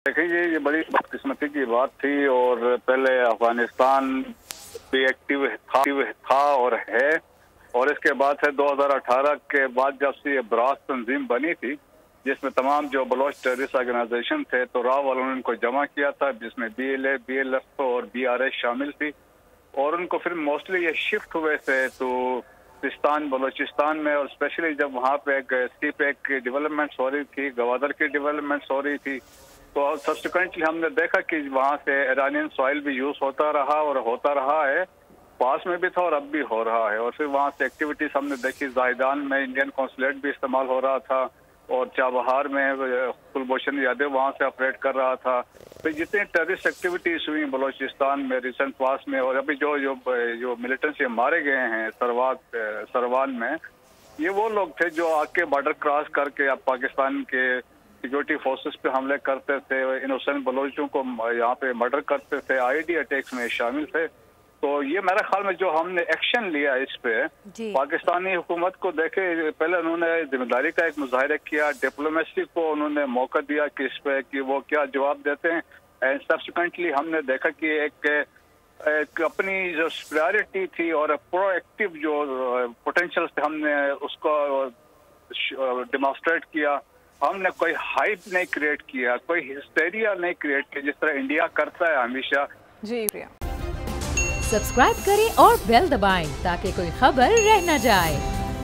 देखिए ये बड़ी बदकिस्मती की बात थी और पहले अफगानिस्तान भी एक्टिव था और है। और इसके बाद से 2018 के बाद जब से ये ब्रास तंजीम बनी थी जिसमें तमाम जो बलोच टेररिस्ट ऑर्गेनाइजेशन थे तो राव वालों ने उनको जमा किया था, जिसमें BLA, BLF और BRA शामिल थी। और उनको फिर मोस्टली ये शिफ्ट हुए थे तो सिस्तान बलोचिस्तान में, और स्पेशली जब वहाँ पे एक CPEC की डेवलपमेंट हो रही थी, गवादर की डेवलपमेंट हो रही थी, तो सब्सिक्वेंटली हमने देखा कि वहाँ से ईरानियन सॉइल भी यूज होता रहा और होता रहा है, पास में भी था और अब भी हो रहा है। और फिर वहाँ से एक्टिविटीज हमने देखी, जायदान में इंडियन कौंसलेट भी इस्तेमाल हो रहा था और चाबहार में कुलभूषण यादव वहाँ से ऑपरेट कर रहा था। तो जितनी टेररिस्ट एक्टिविटीज हुई बलोचिस्तान में रिसेंट पास में, और अभी जो मिलिटेंट्स मारे गए हैं सरवान में, ये वो लोग थे जो आके बॉर्डर क्रॉस करके अब पाकिस्तान के सिक्योरिटी फोर्सेस पे हमले करते थे, इनोसेंट बलोचों को यहाँ पे मर्डर करते थे, IED अटैक्स में शामिल थे। तो ये मेरे ख्याल में जो हमने एक्शन लिया इस पे, पाकिस्तानी हुकूमत को देखे, पहले उन्होंने जिम्मेदारी का एक मुजाहिरा किया, डिप्लोमेसी को उन्होंने मौका दिया कि इस पे कि वो क्या जवाब देते हैं। एंड सब्सिक्वेंटली हमने देखा कि एक अपनी जो प्रायोरिटी थी और प्रोएक्टिव जो पोटेंशियल थे हमने उसको डिमॉन्स्ट्रेट किया। हमने कोई हाइप नहीं क्रिएट किया, कोई हिस्टेरिया नहीं क्रिएट किया जिस तरह इंडिया करता है हमेशा। जी सब्सक्राइब करें और बेल दबाएं ताकि कोई खबर रह न जाए।